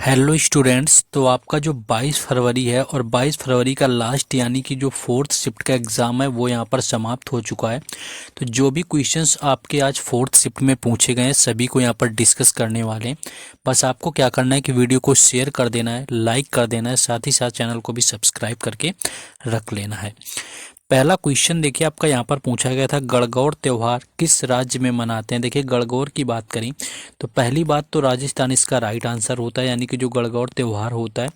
Hello students. तो आपका जो 22 फरवरी है और 22 फरवरी का लास्ट यानी कि जो फोर्थ शिफ्ट का एग्ज़ाम है वो यहाँ पर समाप्त हो चुका है। तो जो भी क्वेश्चंस आपके आज फोर्थ शिफ्ट में पूछे गए हैं सभी को यहाँ पर डिस्कस करने वाले हैं। बस आपको क्या करना है कि वीडियो को शेयर कर देना है, लाइक कर देना है, साथ ही साथ चैनल को भी सब्सक्राइब करके रख लेना है। पहला क्वेश्चन देखिए आपका यहाँ पर पूछा गया था, गणगौर त्योहार किस राज्य में मनाते हैं। देखिए गणगौर की बात करें तो पहली बात तो राजस्थान इसका राइट आंसर होता है, यानी कि जो गणगौर त्योहार होता है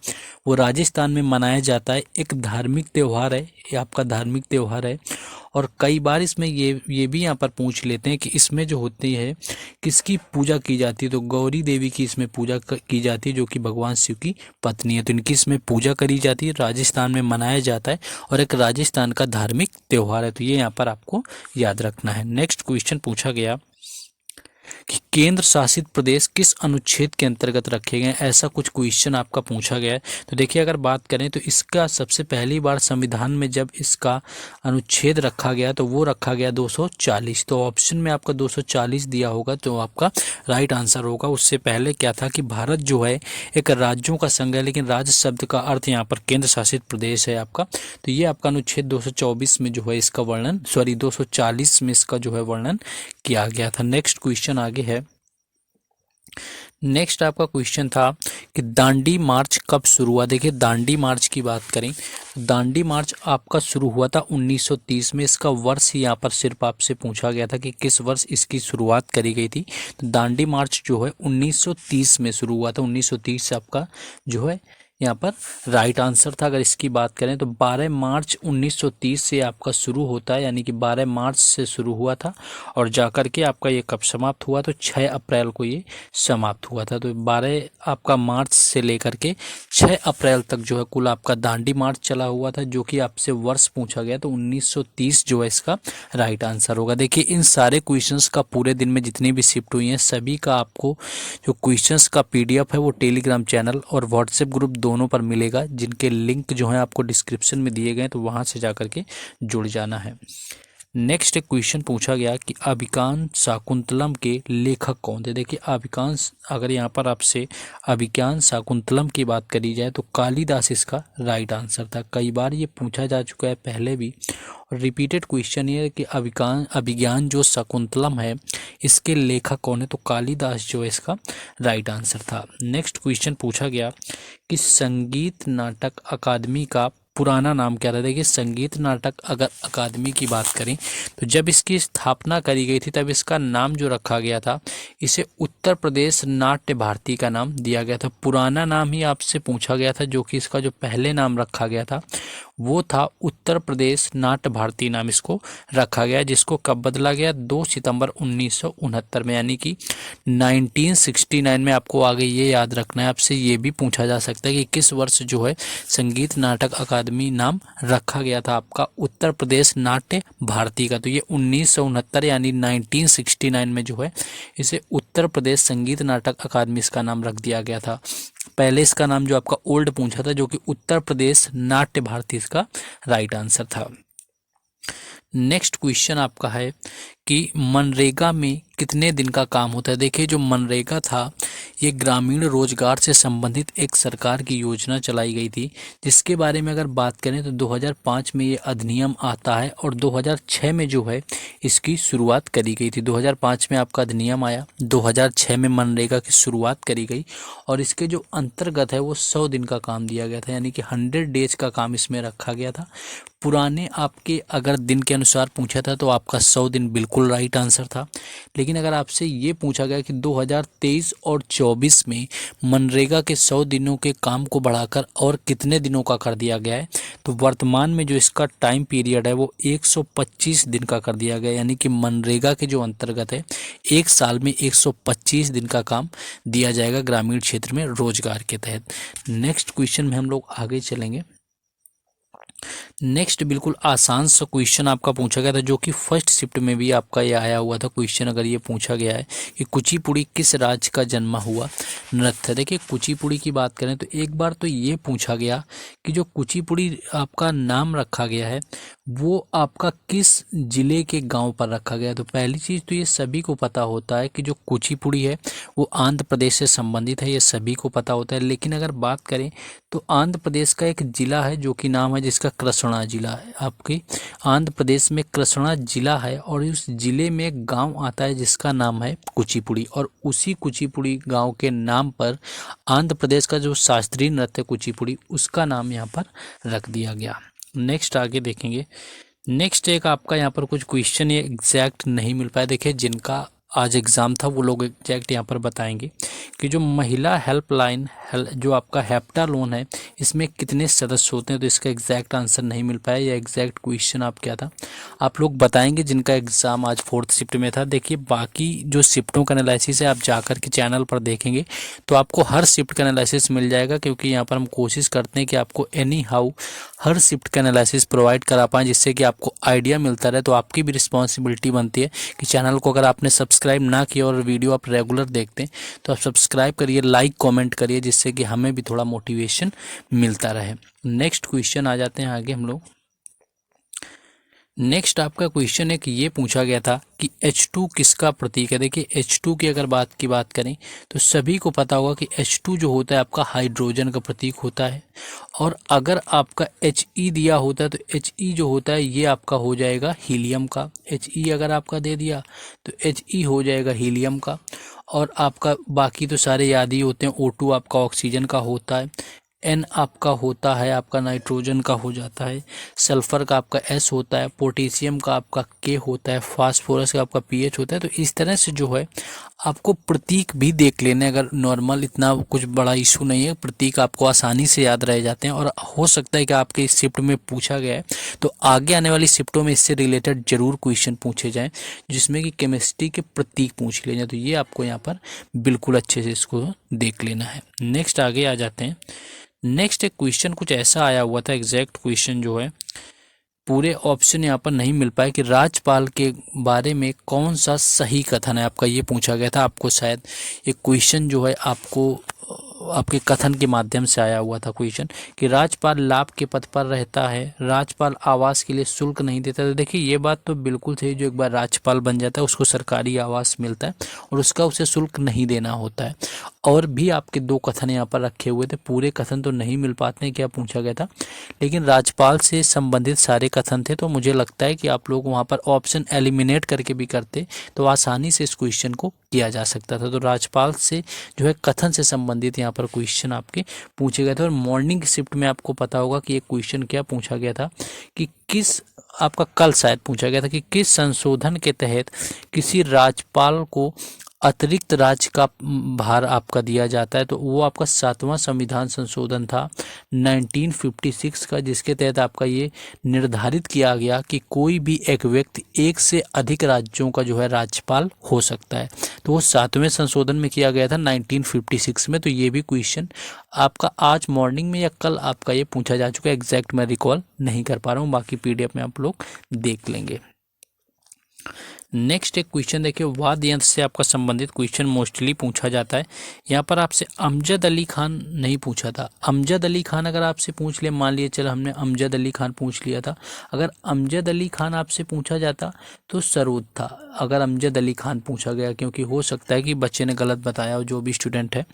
वो राजस्थान में मनाया जाता है। एक धार्मिक त्यौहार है, ये आपका धार्मिक त्यौहार है। और कई बार इसमें ये भी यहाँ पर पूछ लेते हैं कि इसमें जो होती है किसकी पूजा की जाती है। तो गौरी देवी की इसमें पूजा की जाती है, जो कि भगवान शिव की पत्नी है। तो इनकी इसमें पूजा करी जाती है, राजस्थान में मनाया जाता है और एक राजस्थान का धार्मिक त्यौहार है। तो ये यहाँ पर आपको याद रखना है। नेक्स्ट क्वेश्चन पूछा गया कि केंद्र शासित प्रदेश किस अनुच्छेद के अंतर्गत रखे गए हैं, ऐसा कुछ क्वेश्चन आपका पूछा गया है। तो देखिए अगर बात करें तो इसका सबसे पहली बार संविधान में जब इसका अनुच्छेद रखा गया तो वो रखा गया 240। तो ऑप्शन में आपका 240 दिया होगा तो आपका राइट आंसर होगा। उससे पहले क्या था कि भारत जो है एक राज्यों का संघ है, लेकिन राज्य शब्द का अर्थ यहाँ पर केंद्र शासित प्रदेश है आपका। तो ये आपका अनुच्छेद 224 में जो है इसका वर्णन 240 में इसका जो है वर्णन किया गया था। नेक्स्ट क्वेश्चन आगे है। नेक्स्ट आपका क्वेश्चन था कि दांडी मार्च कब शुरू हुआ। देखिए दांडी मार्च की बात करें, दांडी मार्च आपका शुरू हुआ था 1930 में। इसका वर्ष ही यहाँ पर सिर्फ आपसे पूछा गया था कि किस वर्ष इसकी शुरुआत करी गई थी। तो दांडी मार्च जो है 1930 में शुरू हुआ था। 1930 से आपका जो है यहाँ पर राइट आंसर था। अगर इसकी बात करें तो 12 मार्च 1930 से आपका शुरू होता है, यानी कि 12 मार्च से शुरू हुआ था और जाकर के आपका ये कब समाप्त हुआ तो 6 अप्रैल को ये समाप्त हुआ था। तो 12 आपका मार्च से लेकर के 6 अप्रैल तक जो है कुल आपका दांडी मार्च चला हुआ था, जो कि आपसे वर्ष पूछा गया तो 1930 जो है इसका राइट आंसर होगा। देखिए इन सारे क्वेश्चंस का पूरे दिन में जितनी भी शिफ्ट हुई हैं सभी का आपको जो क्वेश्चंस का PDF है वो टेलीग्राम चैनल और व्हाट्सएप ग्रुप दोनों पर मिलेगा, जिनके लिंक जो है आपको डिस्क्रिप्शन में दिए गए, तो वहां से जाकर के जुड़ जाना है। नेक्स्ट एक क्वेश्चन पूछा गया कि अभिज्ञान शाकुंतलम के लेखक कौन थे। देखिए अभिज्ञान, अगर यहाँ पर आपसे अभिज्ञान शाकुंतलम की बात करी जाए तो कालिदास इसका राइट आंसर था। कई बार ये पूछा जा चुका है पहले भी, और रिपीटेड क्वेश्चन ये है कि अभिज्ञान जो शाकुंतलम है इसके लेखक कौन है। तो कालिदास जो है इसका राइट आंसर था। नेक्स्ट क्वेश्चन पूछा गया कि संगीत नाटक अकादमी का पुराना नाम क्या था। देखिए संगीत नाटक अगर अकादमी की बात करें तो जब इसकी स्थापना करी गई थी तब इसका नाम जो रखा गया था इसे उत्तर प्रदेश नाट्य भारती का नाम दिया गया था। पुराना नाम ही आपसे पूछा गया था, जो कि इसका जो पहले नाम रखा गया था वो था उत्तर प्रदेश नाट्य भारती नाम इसको रखा गया, जिसको कब बदला गया 2 सितंबर 1969 में, यानी कि 1969 में। आपको आगे ये याद रखना है, आपसे ये भी पूछा जा सकता है कि किस वर्ष जो है संगीत नाटक अकादमी नाम रखा गया था आपका उत्तर प्रदेश नाट्य भारती का। तो ये 1969 यानी 1969 में जो है इसे उत्तर प्रदेश संगीत नाटक अकादमी इसका नाम रख दिया गया था। पहले इसका नाम जो आपका ओल्ड पूछा था, जो कि उत्तर प्रदेश नाट्य भारती इसका राइट आंसर था। नेक्स्ट क्वेश्चन आपका है कि मनरेगा में कितने दिन का काम होता है। देखिए जो मनरेगा था ये ग्रामीण रोजगार से संबंधित एक सरकार की योजना चलाई गई थी, जिसके बारे में अगर बात करें तो 2005 में ये अधिनियम आता है और 2006 में जो है इसकी शुरुआत करी गई थी। 2005 में आपका अधिनियम आया, 2006 में मनरेगा की शुरुआत करी गई और इसके जो अंतर्गत है वो 100 दिन का काम दिया गया था, यानी कि 100 डेज का काम इसमें रखा गया था। पुराने आपके अगर दिन के अनुसार पूछा था तो आपका 100 दिन बिल्कुल राइट आंसर था। लेकिन अगर आपसे ये पूछा गया कि 2023 और 24 में मनरेगा के 100 दिनों के काम को बढ़ाकर और कितने दिनों का कर दिया गया है, तो वर्तमान में जो इसका टाइम पीरियड है वो 125 दिन का कर दिया गया, यानी कि मनरेगा के जो अंतर्गत है एक साल में 125 दिन का काम दिया जाएगा ग्रामीण क्षेत्र में रोजगार के तहत। नेक्स्ट क्वेश्चन में हम लोग आगे चलेंगे। नेक्स्ट बिल्कुल आसान सा क्वेश्चन आपका पूछा गया था, जो कि फर्स्ट शिफ्ट में भी आपका ये आया हुआ था क्वेश्चन। अगर ये पूछा गया है कि कुचिपुड़ी किस राज्य का जन्मा हुआ नृत्य। देखिए कुचिपुड़ी की बात करें तो एक बार तो ये पूछा गया कि जो कुचिपुड़ी आपका नाम रखा गया है वो आपका किस जिले के गांव पर रखा गया। तो पहली चीज़ तो ये सभी को पता होता है कि जो कुचिपुड़ी है वो आंध्र प्रदेश से संबंधित है, ये सभी को पता होता है। लेकिन अगर बात करें तो आंध्र प्रदेश का एक जिला है जो कि नाम है जिसका कृष्णा जिला है। आपके आंध्र प्रदेश में कृष्णा जिला है और उस जिले में एक गांव आता है जिसका नाम है कुचिपुड़ी, और उसी कुचिपुड़ी गांव के नाम पर आंध्र प्रदेश का जो शास्त्रीय नृत्य कुचिपुड़ी उसका नाम यहाँ पर रख दिया गया। नेक्स्ट आगे देखेंगे। नेक्स्ट एक आपका यहाँ पर कुछ क्वेश्चन ये एग्जैक्ट नहीं मिल पाया। देखिए जिनका आज एग्ज़ाम था वो लोग एग्जैक्ट यहाँ पर बताएंगे कि जो महिला हेल्पलाइन जो आपका हेप्टा लोन है इसमें कितने सदस्य होते हैं। तो इसका एग्जैक्ट आंसर नहीं मिल पाया, या एग्जैक्ट क्वेश्चन आप क्या था आप लोग बताएंगे जिनका एग्ज़ाम आज 4th शिफ्ट में था। देखिए बाकी जो शिफ्टों का एनालिसिस है आप जाकर के चैनल पर देखेंगे तो आपको हर शिफ्ट का एनालिसिस मिल जाएगा, क्योंकि यहाँ पर हम कोशिश करते हैं कि आपको एनी हाउ हर शिफ्ट का एनालिसिस प्रोवाइड करा पाएँ, जिससे कि आपको आइडिया मिलता रहे। तो आपकी भी रिस्पॉन्सिबिलिटी बनती है कि चैनल को अगर आपने सब्सक्राइब ना किया और वीडियो आप रेगुलर देखते हैं तो आप सब्सक्राइब करिए, लाइक कमेंट करिए, जिससे कि हमें भी थोड़ा मोटिवेशन मिलता रहे। नेक्स्ट क्वेश्चन आ जाते हैं आगे हम लोग। नेक्स्ट आपका क्वेश्चन एक ये पूछा गया था कि H2 किसका प्रतीक है। देखिए H2 की अगर बात करें तो सभी को पता होगा कि H2 जो होता है आपका हाइड्रोजन का प्रतीक होता है, और अगर आपका He दिया होता है तो He जो होता है ये आपका हो जाएगा हीलियम का। He अगर आपका दे दिया तो He हो जाएगा हीलियम का, और आपका बाकी तो सारे याद ही होते हैं। O2 आपका ऑक्सीजन का होता है, N आपका होता है आपका नाइट्रोजन का हो जाता है, सल्फर का आपका S होता है, पोटेशियम का आपका K होता है, फास्फोरस का आपका PH होता है। तो इस तरह से जो है आपको प्रतीक भी देख लेने, अगर नॉर्मल इतना कुछ बड़ा इशू नहीं है, प्रतीक आपको आसानी से याद रह जाते हैं। और हो सकता है कि आपके इस शिफ्ट में पूछा गया है तो आगे आने वाली शिफ्टों में इससे रिलेटेड जरूर क्वेश्चन पूछे जाएँ, जिसमें कि केमिस्ट्री के प्रतीक पूछ लिए जाए। तो ये आपको यहाँ पर बिल्कुल अच्छे से इसको देख लेना है। नेक्स्ट आगे आ जाते हैं। नेक्स्ट एक क्वेश्चन कुछ ऐसा आया हुआ था, एग्जैक्ट क्वेश्चन जो है पूरे ऑप्शन यहाँ पर नहीं मिल पाए कि राज्यपाल के बारे में कौन सा सही कथन है आपका, ये पूछा गया था। आपको शायद ये क्वेश्चन जो है आपको आपके कथन के माध्यम से आया हुआ था क्वेश्चन कि राज्यपाल लाभ के पद पर रहता है, राज्यपाल आवास के लिए शुल्क नहीं देता। तो देखिए ये बात तो बिल्कुल सही, जो एक बार राज्यपाल बन जाता है उसको सरकारी आवास मिलता है और उसका उसे शुल्क नहीं देना होता है। और भी आपके 2 कथन यहाँ पर रखे हुए थे, पूरे कथन तो नहीं मिल पाते हैं क्या पूछा गया था, लेकिन राज्यपाल से संबंधित सारे कथन थे। तो मुझे लगता है कि आप लोग वहाँ पर ऑप्शन एलिमिनेट करके भी करते तो आसानी से इस क्वेश्चन को किया जा सकता था। तो राज्यपाल से जो है कथन से संबंधित यहाँ पर क्वेश्चन आपके पूछे गए थे। और मॉर्निंग शिफ्ट में आपको पता होगा कि एक क्वेश्चन क्या पूछा गया था कि किस आपका कल शायद पूछा गया था कि किस संशोधन के तहत किसी राज्यपाल को अतिरिक्त राज्य का भार आपका दिया जाता है। तो वो आपका 7वां संविधान संशोधन था 1956 का, जिसके तहत आपका ये निर्धारित किया गया कि कोई भी एक व्यक्ति 1 से अधिक राज्यों का जो है राज्यपाल हो सकता है। तो वो 7वें संशोधन में किया गया था 1956 में। तो ये भी क्वेश्चन आपका आज मॉर्निंग में या कल आपका ये पूछा जा चुका है, एग्जैक्ट मैं रिकॉल नहीं कर पा रहा हूँ, बाकी PDF में आप लोग देख लेंगे। नेक्स्ट एक क्वेश्चन देखिए, वाद्य यंत्र से आपका संबंधित क्वेश्चन मोस्टली पूछा जाता है। यहाँ पर आपसे अमजद अली खान नहीं पूछा था। अमजद अली खान अगर आपसे पूछ लिया, मान लिया चलो हमने अमजद अली खान पूछ लिया था, अगर अमजद अली खान आपसे पूछा जाता तो सरोद था। अगर अमजद अली खान पूछा गया, क्योंकि हो सकता है कि बच्चे ने गलत बताया जो भी स्टूडेंट है,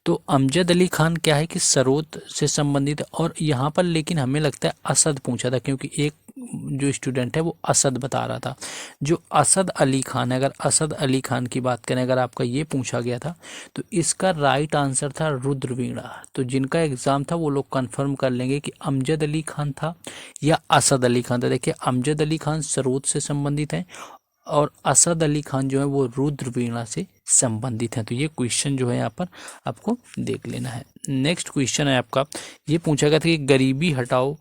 तो अमजद अली खान क्या है कि सरोद से संबंधित। और यहाँ पर लेकिन हमें लगता है असद पूछा था, क्योंकि एक जो स्टूडेंट है वो असद बता रहा था। जो असद अली खान है, अगर असद अली खान की बात करें, अगर आपका ये पूछा गया था तो इसका राइट आंसर था रुद्रवीणा। तो जिनका एग्जाम था वो लोग कंफर्म कर लेंगे कि अमजद अली खान था या असद अली खान था। देखिए अमजद अली खान सरोद से संबंधित हैं और असद अली खान जो है वो रुद्रवीणा से संबंधित हैं। तो ये क्वेश्चन जो है यहाँ पर आपको देख लेना है। नेक्स्ट क्वेश्चन है आपका, ये पूछा गया था कि गरीबी हटाओ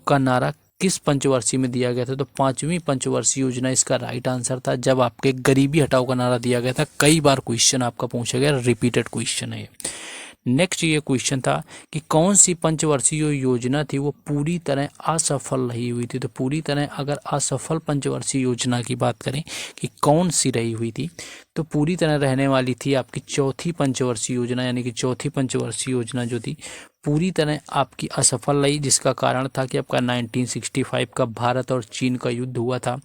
का नारा किस पंचवर्षीय में दिया गया था। तो 5वीं पंचवर्षीय योजना इसका राइट आंसर था, जब आपके गरीबी हटाओ का नारा दिया गया था। कई बार क्वेश्चन आपका पूछा गया, रिपीटेड क्वेश्चन है। नेक्स्ट ये क्वेश्चन था कि कौन सी पंचवर्षीय योजना थी वो पूरी तरह असफल रही हुई थी। तो पूरी तरह अगर असफल पंचवर्षीय योजना की बात करें कि कौन सी रही हुई थी, तो पूरी तरह रहने वाली थी आपकी चौथी पंचवर्षीय योजना, यानी कि चौथी पंचवर्षीय योजना जो थी पूरी तरह आपकी असफल रही, जिसका कारण था कि आपका 1965 का भारत और चीन का युद्ध हुआ था।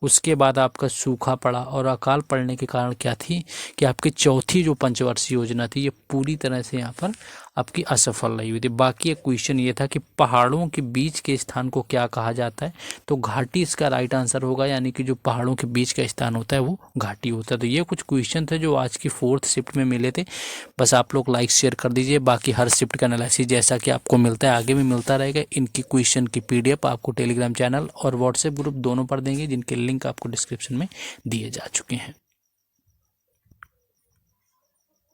उसके बाद आपका सूखा पड़ा और अकाल पड़ने के कारण क्या थी कि आपकी चौथी जो पंचवर्षीय योजना थी ये पूरी तरह से यहाँ पर आपकी असफल रही हुई थी। बाकी एक क्वेश्चन ये था कि पहाड़ों के बीच के स्थान को क्या कहा जाता है, तो घाटी इसका राइट आंसर होगा, यानी कि जो पहाड़ों के बीच का स्थान होता है वो घाटी होता है। तो ये कुछ क्वेश्चन थे जो आज की 4th शिफ्ट में मिले थे। बस आप लोग लाइक शेयर कर दीजिए। बाकी हर शिफ्ट का एनालिसिस जैसा कि आपको मिलता है आगे भी मिलता रहेगा। इनकी क्वेश्चन की PDF आपको टेलीग्राम चैनल और व्हाट्सएप ग्रुप दोनों पर देंगे, जिनके लिंक आपको डिस्क्रिप्शन में दिए जा चुके हैं।